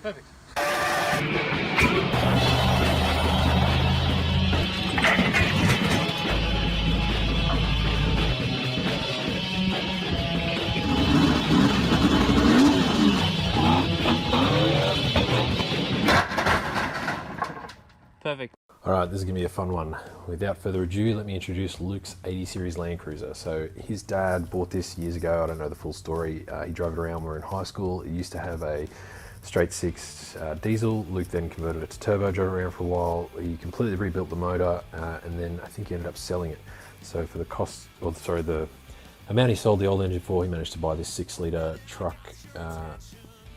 Perfect. Perfect. Alright, this is going to be a fun one. Without further ado, let me introduce Luke's 80 Series Landcruiser. So his dad bought this years ago. I don't know the full story. He drove it around when we were in high school. It used to have a straight six diesel. Luke then converted it to turbo, drove it around for a while. He completely rebuilt the motor and then I think he ended up selling it. So for the cost, or sorry, the amount he sold the old engine for, he managed to buy this 6-litre truck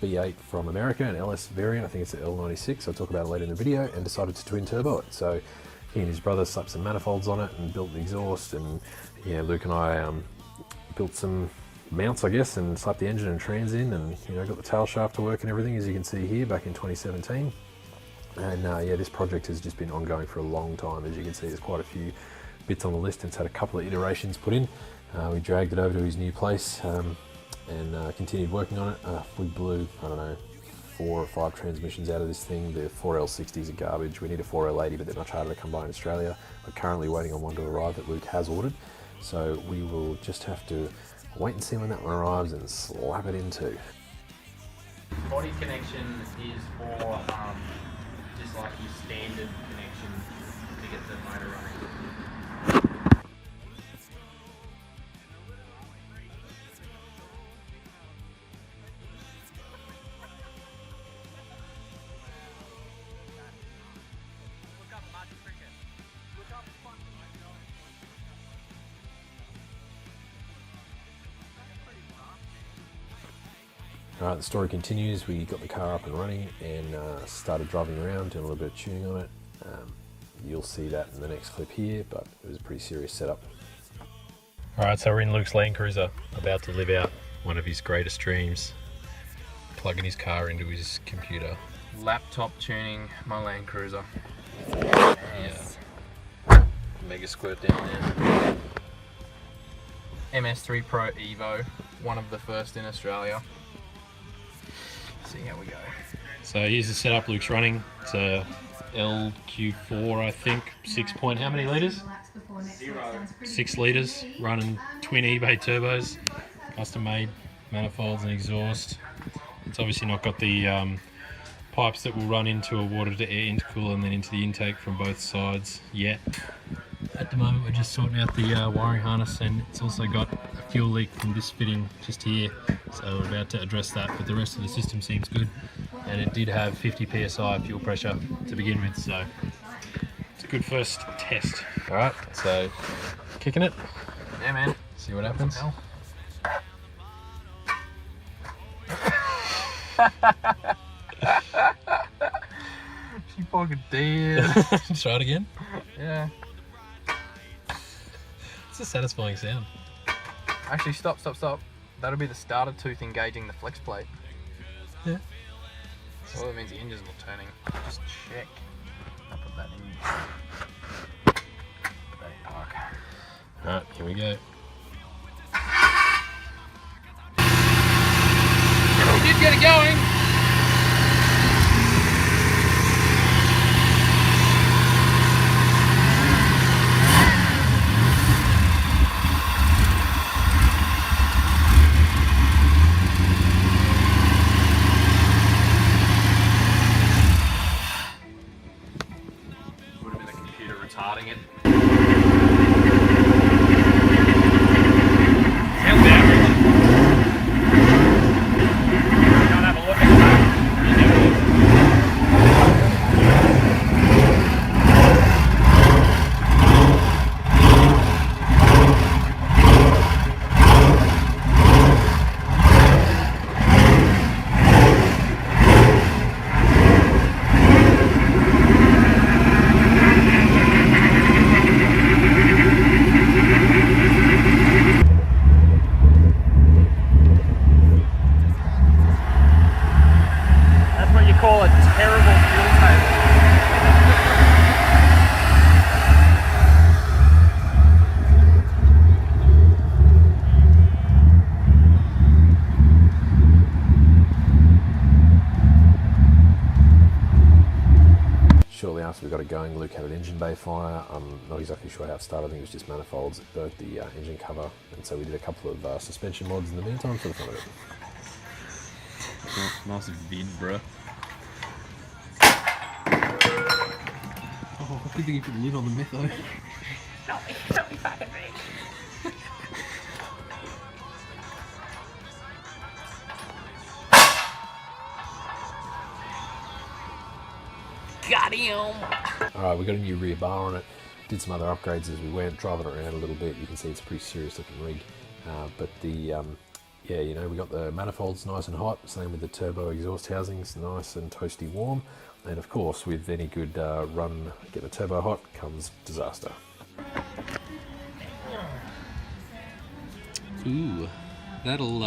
V8 from America, an LS variant. I think it's an L96. I'll talk about it later in the video, and decided to twin turbo it. So he and his brother slapped some manifolds on it and built the exhaust, and yeah, Luke and I built some mounts, I guess, and slapped the engine and trans in, and got the tail shaft to work and everything, as you can see here, back in 2017. And yeah, this project has just been ongoing for a long time. As you can see, there's quite a few bits on the list, and it's had a couple of iterations put in. We dragged it over to his new place and continued working on it. We blew, I don't know, 4 or 5 transmissions out of this thing. The 4L60s are garbage. We need a 4L80, but they're much harder to come by in Australia. We're currently waiting on one to arrive that Luke has ordered. So we will just have to wait and see when that one arrives and slap it in too. Body connection is for just like your standard connection to get the motor running. Alright, the story continues. We got the car up and running and started driving around, doing a little bit of tuning on it. You'll see that in the next clip here, but it was a pretty serious setup. Alright, so we're in Luke's Landcruiser, about to live out one of his greatest dreams, plugging his car into his computer. Laptop tuning my Landcruiser. Yeah. Mega squirt down there. MS3 Pro Evo, one of the first in Australia. See how we go. So here's the setup Luke's running. It's a LQ4, I think. 6 point, how many litres? 6 litres, running twin eBay turbos, custom made manifolds and exhaust. It's obviously not got the pipes that will run into a water to air intercooler and then into the intake from both sides yet. At the moment we're just sorting out the wiring harness, and it's also got a fuel leak from this fitting just here, so we're about to address that, but the rest of the system seems good, and it did have 50 psi fuel pressure to begin with, so it's a good first test. Alright, so kicking it. Yeah, man. See what happens. She fucking dead. Try it again. Yeah. It's a satisfying sound. Actually, stop. That'll be the starter tooth engaging the flex plate. Yeah. So that means the engine's not turning. Just check. I'll put that in. Put that in park. Alright, here we go. We did get it going. Retarding it. Sounds average. Can't have a look at it going, Luke had an engine bay fire. I'm not exactly sure how it started. I think it was just manifolds that burnt the engine cover, and so we did a couple of suspension mods in the meantime for the fun of it. Nice vid, bro. Oh, good thing you put the lid on the metho. Not me fucking me. Got him! Alright, we got a new rear bar on it. Did some other upgrades as we went, driving it around a little bit. You can see it's a pretty serious looking rig. But the, yeah, you know, we got the manifolds nice and hot. Same with the turbo exhaust housings, nice and toasty warm. And of course, with any good run, get the turbo hot, comes disaster. Ooh, that'll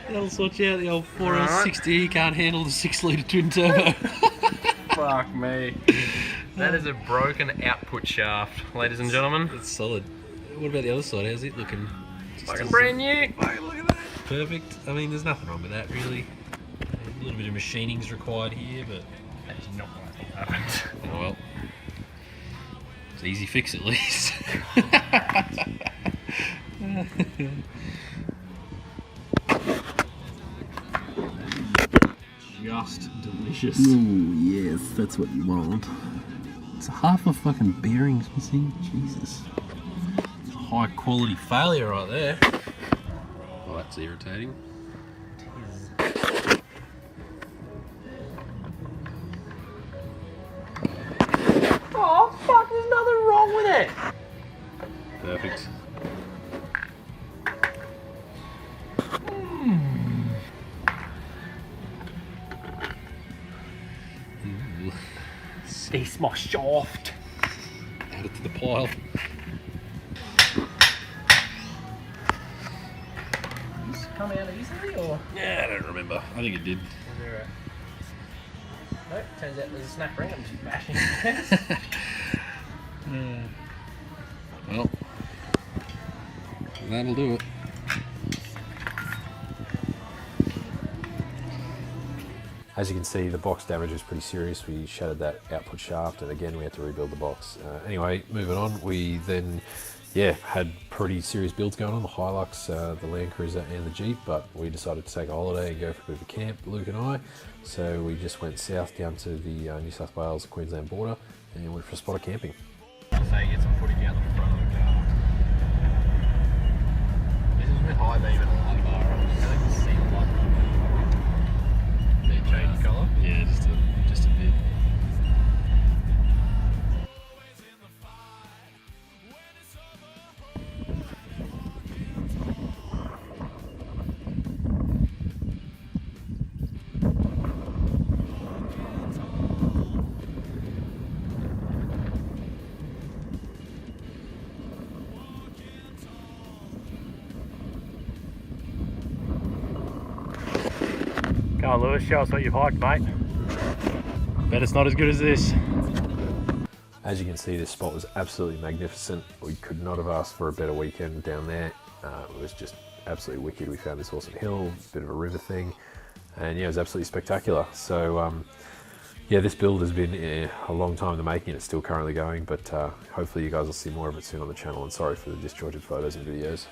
that'll sort you out. The old 4L60 you can't handle the 6-litre twin turbo. Fuck me. That is a broken output shaft, ladies and gentlemen. It's solid. What about the other side? How's it looking? Fucking brand new. Fucking look at that. Perfect. I mean, there's nothing wrong with that, really. A little bit of machining's required here, but That's not what I thought happened. oh well. It's an easy fix at least. Just delicious. Ooh, yes, that's what you want. It's half a fucking bearings missing. Jesus. It's a high quality failure right there. Oh, that's irritating. Oh fuck, there's nothing wrong with it. Perfect. Ooh. It's my shaft. Add it to the pile. Did this come out easily or? Yeah, I don't remember. I think it did. Was there a... Nope, turns out there's a snap ring. I'm just bashing it. Well, that'll do it. As you can see, the box damage was pretty serious. We shattered that output shaft, and again, we had to rebuild the box. Anyway, moving on, we then, yeah, had pretty serious builds going on, the Hilux, the Landcruiser, and the Jeep, but we decided to take a holiday and go for a bit of a camp, Luke and I. So we just went south down to the New South Wales, Queensland border, and went for a spot of camping. I'll say get some footage out the front of the car. This is a bit high beam and a light bar. I think you see the light bar. Did it change colour? Yeah, just a bit. Come on, Lewis, show us what you've hiked, mate. Bet it's not as good as this. As you can see, this spot was absolutely magnificent. We could not have asked for a better weekend down there. It was just absolutely wicked. We found this awesome hill, bit of a river thing, and yeah, it was absolutely spectacular. So yeah, this build has been a long time in the making. It's still currently going, but hopefully you guys will see more of it soon on the channel, and sorry for the disjointed photos and videos.